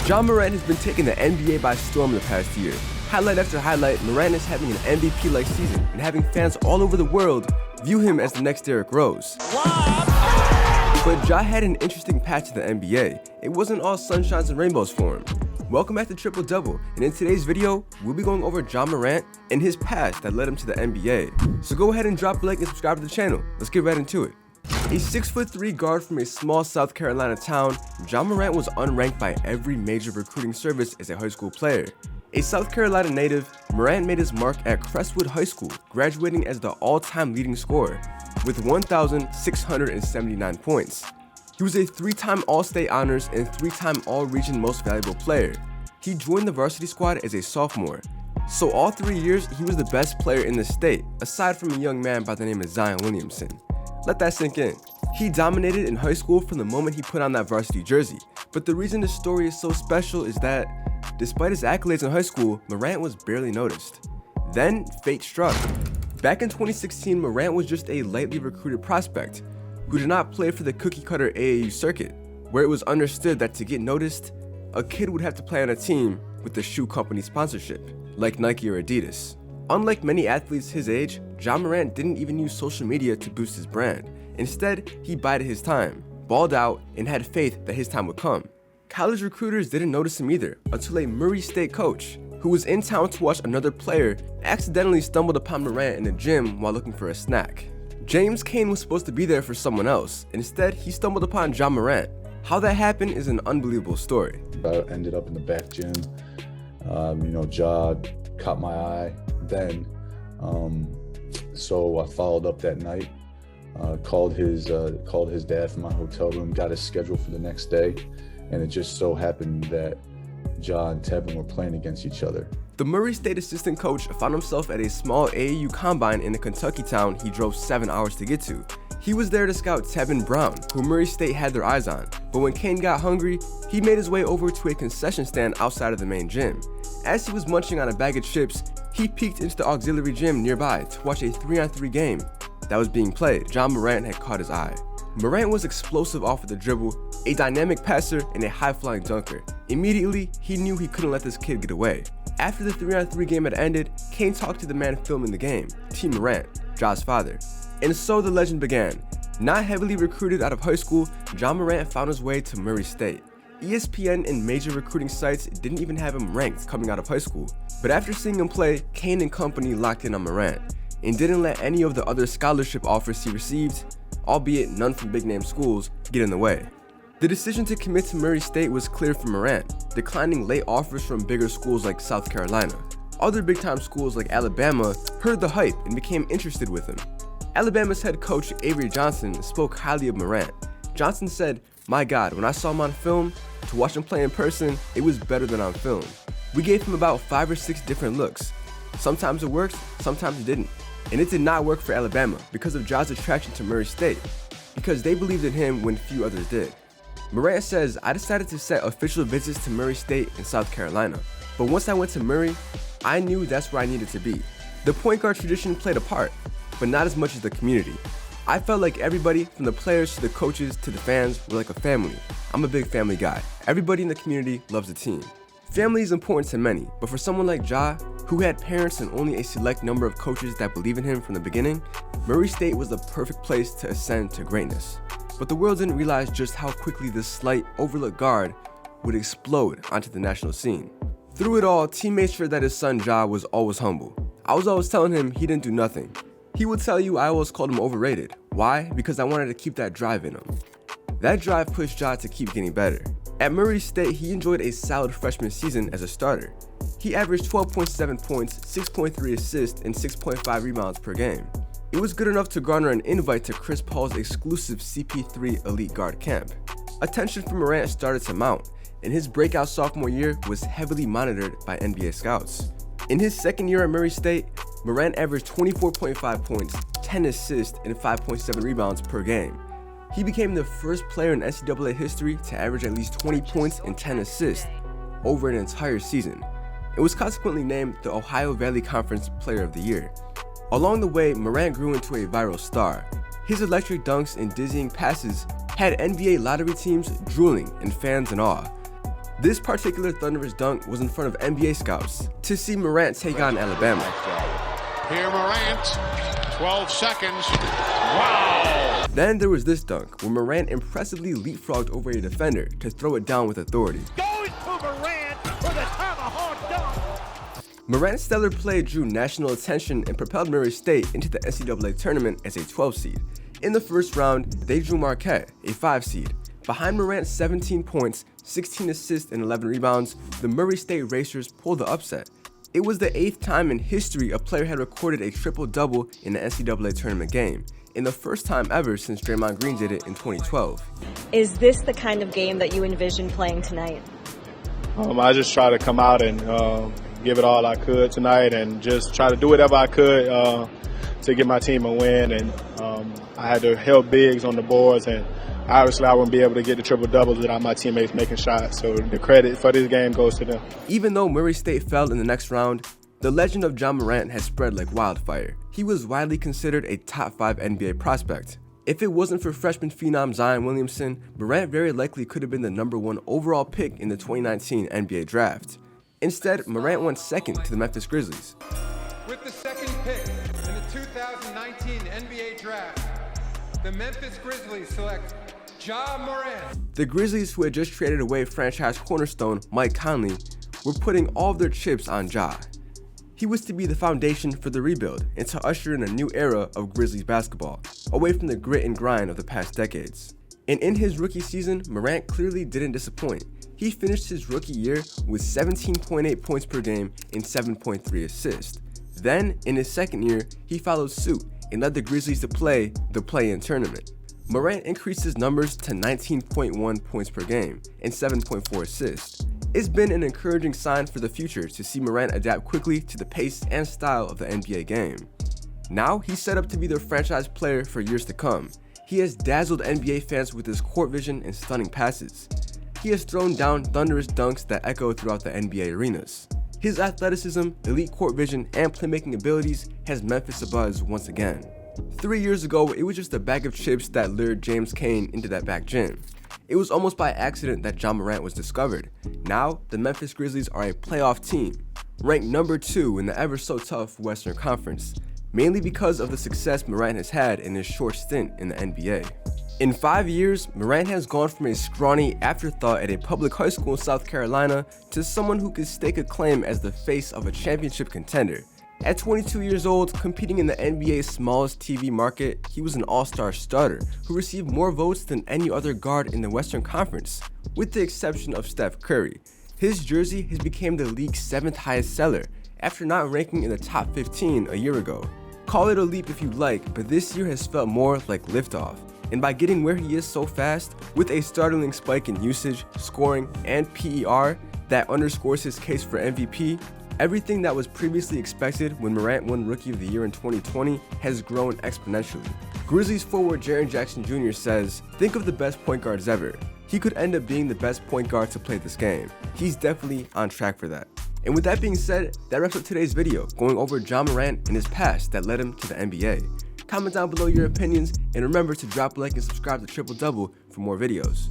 Ja Morant has been taking the NBA by storm the past year. Highlight after highlight, Morant is having an MVP-like season and having fans all over the world view him as the next Derrick Rose. But Ja had an interesting path to the NBA. It wasn't all sunshines and rainbows for him. Welcome back to Triple Double, and in today's video, we'll be going over Ja Morant and his past that led him to the NBA. So go ahead and drop a like and subscribe to the channel. Let's get right into it. A 6'3" guard from a small South Carolina town, Ja Morant was unranked by every major recruiting service as a high school player. A South Carolina native, Morant made his mark at Crestwood High School, graduating as the all-time leading scorer with 1,679 points. He was a 3-time All-State Honors and 3-time All-Region Most Valuable Player. He joined the varsity squad as a sophomore. So all 3 years, he was the best player in the state, aside from a young man by the name of Zion Williamson. Let that sink in. He dominated in high school from the moment he put on that varsity jersey. But the reason this story is so special is that, despite his accolades in high school, Morant was barely noticed. Then, fate struck. Back in 2016, Morant was just a lightly recruited prospect who did not play for the cookie-cutter AAU circuit, where it was understood that to get noticed, a kid would have to play on a team with the shoe company sponsorship, like Nike or Adidas. Unlike many athletes his age, Ja Morant didn't even use social media to boost his brand. Instead, he bided his time, balled out, and had faith that his time would come. College recruiters didn't notice him either until a Murray State coach, who was in town to watch another player, accidentally stumbled upon Morant in the gym while looking for a snack. James Cain was supposed to be there for someone else. Instead, he stumbled upon Ja Morant. How that happened is an unbelievable story. I ended up in the back gym. Ja caught my eye then. So I followed up that night, called his dad from my hotel room, got his schedule for the next day, and it just so happened that Ja and Tevin were playing against each other. The Murray State assistant coach found himself at a small AAU combine in a Kentucky town he drove 7 hours to get to. He was there to scout Tevin Brown, who Murray State had their eyes on, but when Cain got hungry, he made his way over to a concession stand outside of the main gym. As he was munching on a bag of chips, he peeked into the auxiliary gym nearby to watch a 3-on-3 game that was being played. Ja Morant had caught his eye. Morant was explosive off of the dribble, a dynamic passer, and a high-flying dunker. Immediately, he knew he couldn't let this kid get away. After the 3-on-3 game had ended, Cain talked to the man filming the game, T. Morant, Ja's father. And so the legend began. Not heavily recruited out of high school, Ja Morant found his way to Murray State. ESPN and major recruiting sites didn't even have him ranked coming out of high school. But after seeing him play, Cain and company locked in on Morant and didn't let any of the other scholarship offers he received, albeit none from big-name schools, get in the way. The decision to commit to Murray State was clear for Morant, declining late offers from bigger schools like South Carolina. Other big-time schools like Alabama heard the hype and became interested with him. Alabama's head coach Avery Johnson spoke highly of Morant. Johnson said, "My God, when I saw him on film, to watch him play in person, it was better than on film. We gave him about 5 or 6 different looks. Sometimes it worked, sometimes it didn't. And it did not work for Alabama because of Ja's attraction to Murray State, because they believed in him when few others did." Morant says, "I decided to set official visits to Murray State in South Carolina. But once I went to Murray, I knew that's where I needed to be. The point guard tradition played a part, but not as much as the community. I felt like everybody, from the players to the coaches to the fans, were like a family. I'm a big family guy. Everybody in the community loves the team." Family is important to many, but for someone like Ja, who had parents and only a select number of coaches that believe in him from the beginning, Murray State was the perfect place to ascend to greatness. But the world didn't realize just how quickly this slight, overlooked guard would explode onto the national scene. Through it all, T made sure that his son Ja was always humble. I was always telling him he didn't do nothing. He would tell you I always called him overrated. Why? Because I wanted to keep that drive in him. That drive pushed Ja to keep getting better. At Murray State, he enjoyed a solid freshman season as a starter. He averaged 12.7 points, 6.3 assists, and 6.5 rebounds per game. It was good enough to garner an invite to Chris Paul's exclusive CP3 Elite Guard camp. Attention from Morant started to mount, and his breakout sophomore year was heavily monitored by NBA scouts. In his second year at Murray State, Morant averaged 24.5 points, 10 assists, and 5.7 rebounds per game. He became the first player in NCAA history to average at least 20 points and 10 assists over an entire season. It was consequently named the Ohio Valley Conference Player of the Year. Along the way, Morant grew into a viral star. His electric dunks and dizzying passes had NBA lottery teams drooling and fans in awe. This particular thunderous dunk was in front of NBA scouts to see Morant take on Alabama. Here Morant, 12 seconds. Wow! Then there was this dunk, where Morant impressively leapfrogged over a defender to throw it down with authority. Going to Morant for the tomahawk dunk! Morant's stellar play drew national attention and propelled Murray State into the NCAA tournament as a 12 seed. In the first round, they drew Marquette, a 5 seed. Behind Morant's 17 points, 16 assists, and 11 rebounds, the Murray State Racers pulled the upset. It was the 8th time in history a player had recorded a triple-double in an NCAA tournament game, and the first time ever since Draymond Green did it in 2012. Is this the kind of game that you envision playing tonight? I just try to come out and give it all I could tonight and just try to do whatever I could to get my team a win. And I had to help bigs on the boards, and obviously I wouldn't be able to get the triple-doubles without my teammates making shots. So the credit for this game goes to them. Even though Murray State fell in the next round, the legend of Ja Morant has spread like wildfire. He was widely considered a top 5 NBA prospect. If it wasn't for freshman phenom Zion Williamson, Morant very likely could have been the #1 overall pick in the 2019 NBA draft. Instead, Morant went second to the Memphis Grizzlies. With the second pick in the 2019 NBA draft, the Memphis Grizzlies select Ja Morant. The Grizzlies, who had just traded away franchise cornerstone Mike Conley, were putting all of their chips on Ja. He was to be the foundation for the rebuild and to usher in a new era of Grizzlies basketball, away from the grit and grind of the past decades. And in his rookie season, Morant clearly didn't disappoint. He finished his rookie year with 17.8 points per game and 7.3 assists. Then, in his second year, he followed suit and led the Grizzlies to play the play-in tournament. Morant increased his numbers to 19.1 points per game and 7.4 assists. It's been an encouraging sign for the future to see Morant adapt quickly to the pace and style of the NBA game. Now, he's set up to be their franchise player for years to come. He has dazzled NBA fans with his court vision and stunning passes. He has thrown down thunderous dunks that echo throughout the NBA arenas. His athleticism, elite court vision, and playmaking abilities has Memphis abuzz once again. 3 years ago, it was just a bag of chips that lured James Cain into that back gym. It was almost by accident that Ja Morant was discovered. Now, the Memphis Grizzlies are a playoff team, ranked #2 in the ever-so-tough Western Conference, mainly because of the success Morant has had in his short stint in the NBA. In 5 years, Morant has gone from a scrawny afterthought at a public high school in South Carolina to someone who could stake a claim as the face of a championship contender. At 22 years old, competing in the NBA's smallest TV market, he was an all-star starter who received more votes than any other guard in the Western Conference, with the exception of Steph Curry. His jersey has become the league's 7th highest seller after not ranking in the top 15 a year ago. Call it a leap if you like, but this year has felt more like liftoff. And by getting where he is so fast, with a startling spike in usage, scoring, and PER that underscores his case for MVP, everything that was previously expected when Morant won Rookie of the Year in 2020 has grown exponentially. Grizzlies forward Jaren Jackson Jr. says, "Think of the best point guards ever. He could end up being the best point guard to play this game. He's definitely on track for that." And with that being said, that wraps up today's video, going over Ja Morant and his past that led him to the NBA. Comment down below your opinions, and remember to drop a like and subscribe to Triple Double for more videos.